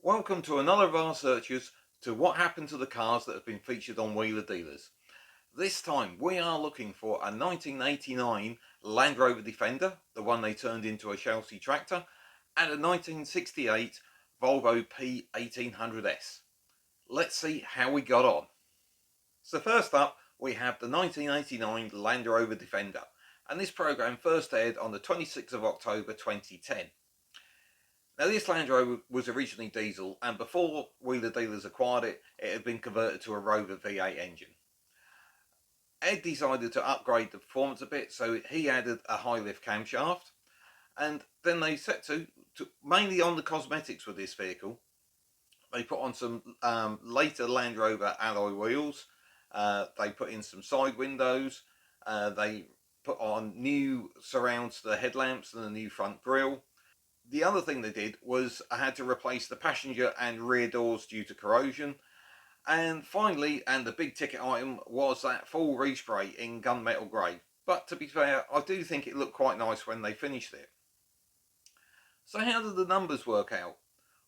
Welcome to another of our searches to what happened to the cars that have been featured on Wheeler Dealers. This time we are looking for a 1989 Land Rover Defender, the one they turned into a Chelsea tractor, and a 1968 Volvo P1800S. Let's see how we got on. So first up we have the 1989 Land Rover Defender, and this program first aired on the 26th of October 2010. Now this Land Rover was originally diesel, and before Wheeler Dealers acquired it, it had been converted to a Rover V8 engine. Ed decided to upgrade the performance a bit, so he added a high lift camshaft, and then they set to mainly on the cosmetics with this vehicle. They put on some later Land Rover alloy wheels, they put in some side windows, they put on new surrounds to the headlamps and a new front grille. The other thing they did was I had to replace the passenger and rear doors due to corrosion. And finally, and the big ticket item, was that full respray in gunmetal grey. But to be fair, I do think it looked quite nice when they finished it. So how did the numbers work out?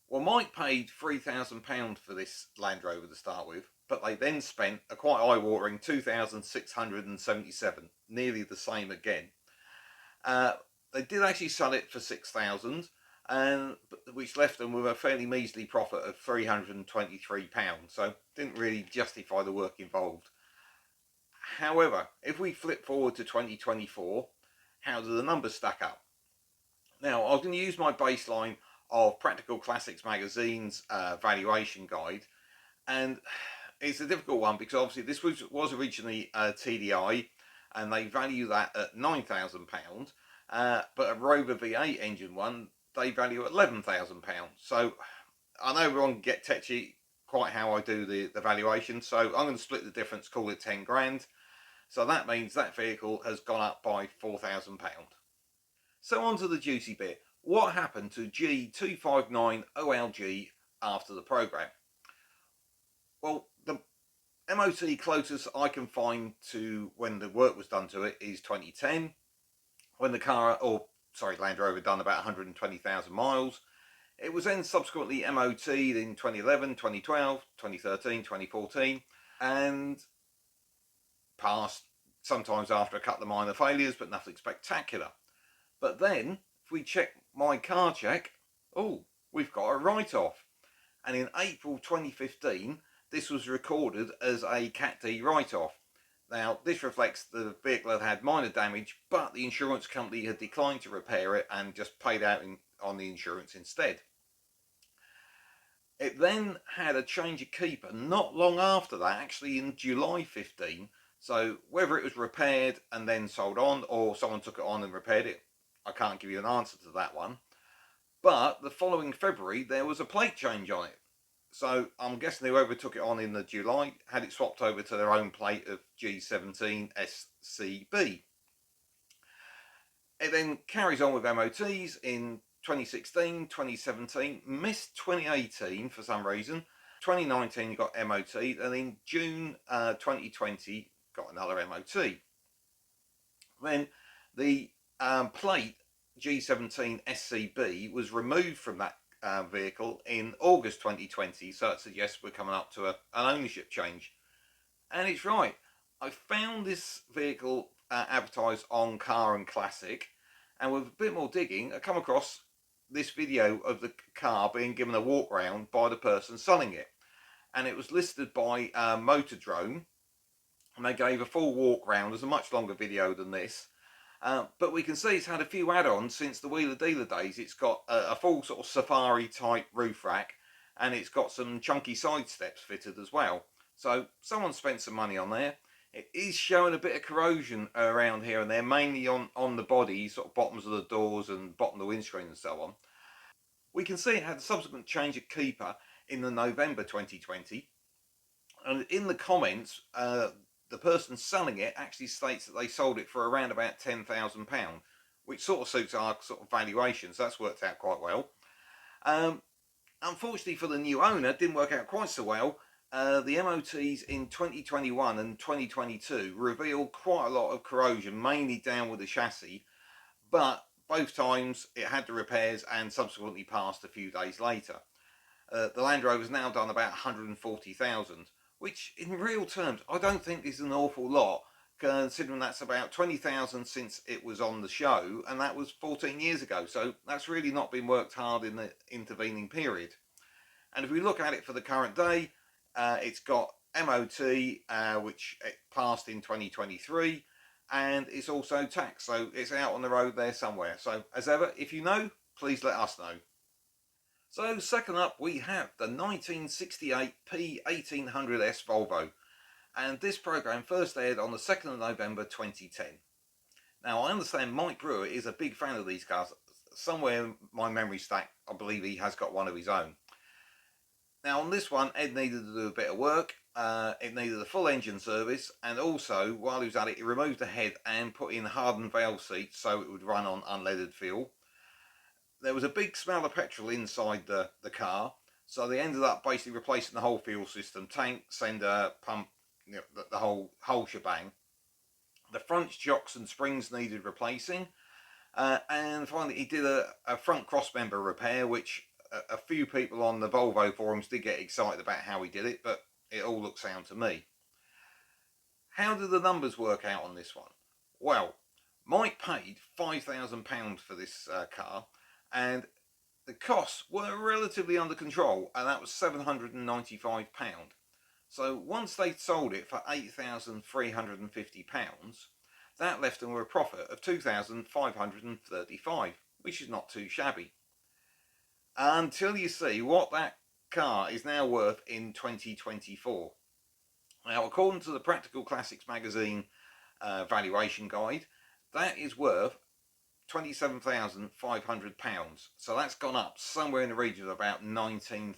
Well, Mike paid £3,000 for this Land Rover to start with, but they then spent a quite eye-watering £2,677, nearly the same again. They did actually sell it for £6,000, and which left them with a fairly measly profit of £323, so didn't really justify the work involved. However, if we flip forward to 2024, how do the numbers stack up? Now, I'm going to use my baseline of Practical Classics magazine's valuation guide, and it's a difficult one because obviously this was originally a TDI, and they value that at £9,000. But a Rover V8 engine one, they value at £11,000. So I know everyone can get touchy quite how I do the valuation, so I'm going to split the difference, call it 10 grand. So that means that vehicle has gone up by £4,000. So on to the juicy bit. What happened to G259OLG after the program? Well, the MOT closest I can find to when the work was done to it is 2010. When the Land Rover done about 120,000 miles. It was then subsequently MOT'd in 2011, 2012, 2013, 2014, and passed sometimes after a couple of minor failures, but nothing spectacular. But then, if we check my car check, oh, we've got a write-off. And in April 2015, this was recorded as a Cat D write-off. Now, this reflects the vehicle had minor damage, but the insurance company had declined to repair it and just paid out on the insurance instead. It then had a change of keeper not long after that, actually in July 15. So whether it was repaired and then sold on, or someone took it on and repaired it, I can't give you an answer to that one. But the following February, there was a plate change on it. So I'm guessing whoever took it on in the July had it swapped over to their own plate of G17SCB. It then carries on with MOTs in 2016, 2017, missed 2018 for some reason. 2019 got MOT'd, and in June 2020 got another MOT. Then the plate G17SCB was removed from that vehicle in August 2020, so that suggests we're coming up to an ownership change. And it's right, I found this vehicle advertised on Car and Classic, and with a bit more digging I come across this video of the car being given a walk round by the person selling it, and it was listed by Motordrome, and they gave a full walk round. There's a much longer video than this. But we can see it's had a few add-ons since the Wheeler Dealer days. It's got a full sort of safari type roof rack, and it's got some chunky side steps fitted as well. So someone spent some money on there. It is showing a bit of corrosion around here and there, mainly on the body, sort of bottoms of the doors and bottom of the windscreen and so on. We can see it had a subsequent change of keeper in the November 2020, and in the comments the person selling it actually states that they sold it for around about £10,000, which sort of suits our sort of valuation, so that's worked out quite well. Unfortunately for the new owner, it didn't work out quite so well. The MOTs in 2021 and 2022 revealed quite a lot of corrosion, mainly down with the chassis, but both times it had the repairs and subsequently passed a few days later. The Land Rover's now done about 140,000, which in real terms I don't think is an awful lot, considering that's about 20,000 since it was on the show, and that was 14 years ago. So that's really not been worked hard in the intervening period. And if we look at it for the current day, it's got MOT, which it passed in 2023, and it's also taxed, so it's out on the road there somewhere. So as ever, if you know, please let us know. So second up, we have the 1968 P1800S Volvo, and this program first aired on the 2nd of November 2010. Now, I understand Mike Brewer is a big fan of these cars. Somewhere in my memory stack, I believe he has got one of his own. Now, on this one, Ed needed to do a bit of work. It needed a full engine service, and also, while he was at it, he removed the head and put in hardened valve seats so it would run on unleaded fuel. There was a big smell of petrol inside the car, so they ended up basically replacing the whole fuel system, tank, sender, pump, you know, the whole shebang. The front shocks and springs needed replacing, and finally he did a front cross member repair, which a few people on the Volvo forums did get excited about how he did it, but it all looks sound to me. How did the numbers work out on this one? Well, Mike paid £5,000 for this car, and the costs were relatively under control, and that was £795. So once they sold it for £8,350, that left them with a profit of £2,535, which is not too shabby. Until you see what that car is now worth in 2024. Now, according to the Practical Classics magazine valuation guide, that is worth £27,500. So that's gone up somewhere in the region of about £19,000.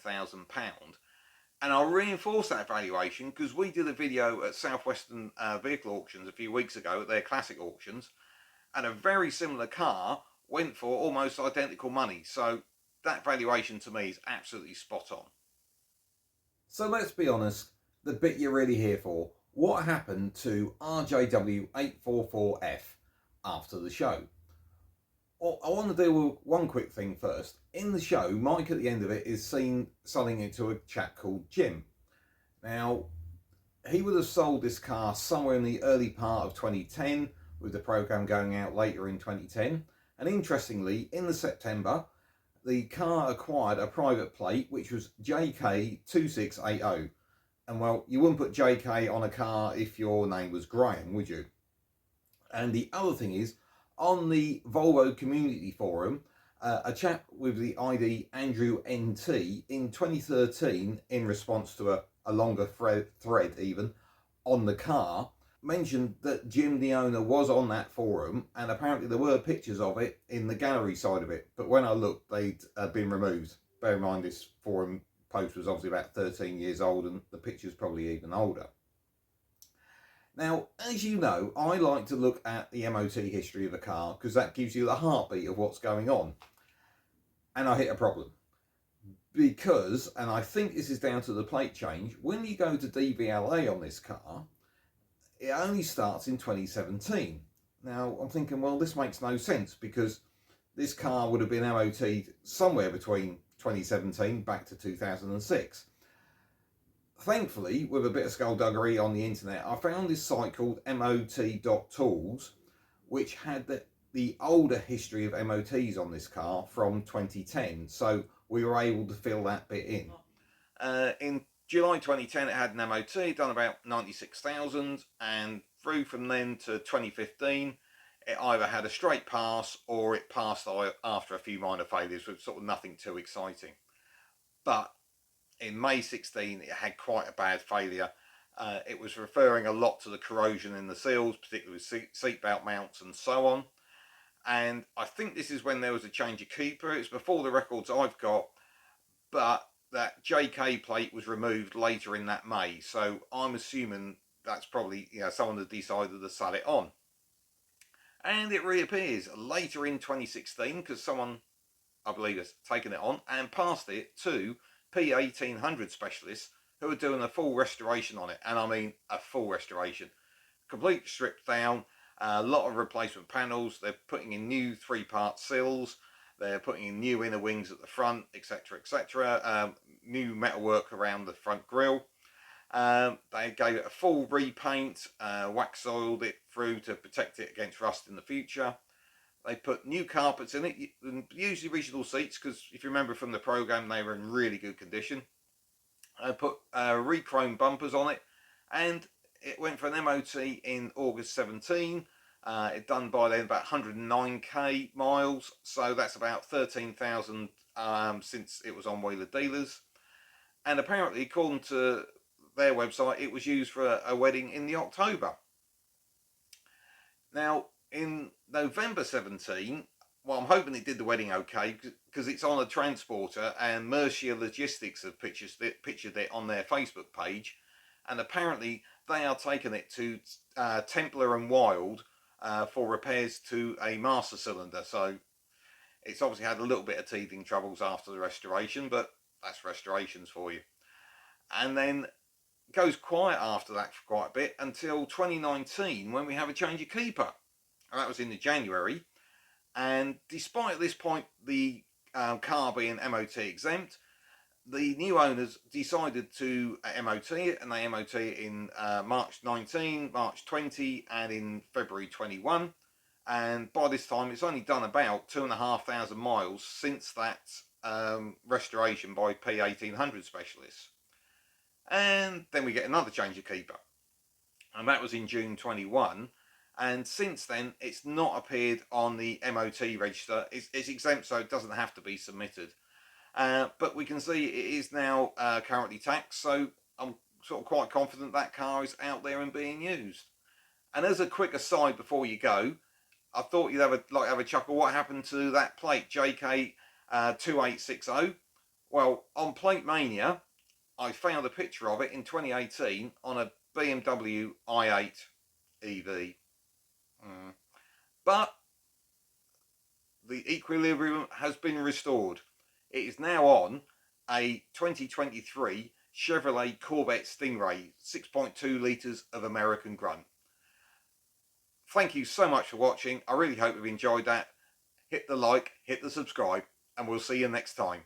And I'll reinforce that valuation because we did a video at Southwestern Vehicle Auctions a few weeks ago at their classic auctions, and a very similar car went for almost identical money. So that valuation to me is absolutely spot on. So let's be honest, the bit you're really here for. What happened to RJW 844F after the show? Well, I want to deal with one quick thing first. In the show, Mike at the end of it is seen selling it to a chap called Jim. Now, he would have sold this car somewhere in the early part of 2010, with the program going out later in 2010. And interestingly, in the September, the car acquired a private plate, which was JK2680. And well, you wouldn't put JK on a car if your name was Graham, would you? And the other thing is, on the Volvo community forum, a chap with the ID Andrew NT in 2013, in response to a longer thread even on the car, mentioned that Jim the owner was on that forum, and apparently there were pictures of it in the gallery side of it, but when I looked they'd been removed. Bear in mind this forum post was obviously about 13 years old and the picture's probably even older. Now, as you know, I like to look at the MOT history of a car because that gives you the heartbeat of what's going on. And I hit a problem. Because, and I think this is down to the plate change, when you go to DVLA on this car, it only starts in 2017. Now, I'm thinking, well, this makes no sense because this car would have been MOT'd somewhere between 2017 back to 2006. Thankfully, with a bit of skullduggery on the internet, I found this site called mot.tools, which had the older history of MOTs on this car from 2010. So we were able to fill that bit in. In July 2010, it had an MOT, done about 96,000, and through from then to 2015, it either had a straight pass or it passed after a few minor failures with sort of nothing too exciting. But in May 16, it had quite a bad failure. It was referring a lot to the corrosion in the seals, particularly with seatbelt mounts and so on. And I think this is when there was a change of keeper. It's before the records I've got, but that JK plate was removed later in that May. So I'm assuming that's probably, you know, someone had decided to sell it on. And it reappears later in 2016 because someone, I believe, has taken it on and passed it to P1800 specialists who are doing a full restoration on it. And I mean a full restoration. Complete stripped down, a lot of replacement panels. They're putting in new 3-part sills. They're putting in new inner wings at the front, etc, etc. New metalwork around the front grille. They gave it a full repaint, wax oiled it through to protect it against rust in the future. They put new carpets in it, use the original seats, because if you remember from the program, they were in really good condition. They put re-chrome bumpers on it, and it went for an MOT in August 17. It done by then about 109k miles, so that's about 13,000 since it was on Wheeler Dealers. And apparently, according to their website, it was used for a wedding in the October. Now, in November 17, well, I'm hoping it did the wedding okay, because it's on a transporter, and Mercia Logistics have pictured it on their Facebook page, and apparently they are taking it to Templar and Wild for repairs to a master cylinder. So it's obviously had a little bit of teething troubles after the restoration, but that's restorations for you. And then goes quiet after that for quite a bit until 2019, when we have a change of keeper, and that was in the January. And despite at this point the car being MOT exempt, the new owners decided to MOT it, and they MOT it in March 19, March 20, and in February 21. And by this time, it's only done about 2,500 miles since that restoration by P1800 specialists. And then we get another change of keeper, and that was in June 21. And since then, it's not appeared on the MOT register. It's exempt, so it doesn't have to be submitted. But we can see it is now currently taxed, so I'm sort of quite confident that car is out there and being used. And as a quick aside before you go, I thought you'd have a chuckle. What happened to that plate, JK2860? Well, on Plate Mania, I found a picture of it in 2018 on a BMW i8 EV. But the equilibrium has been restored. It is now on a 2023 Chevrolet Corvette Stingray, 6.2 litres of American grunt. Thank you so much for watching. I really hope you've enjoyed that. Hit the like, hit the subscribe, and we'll see you next time.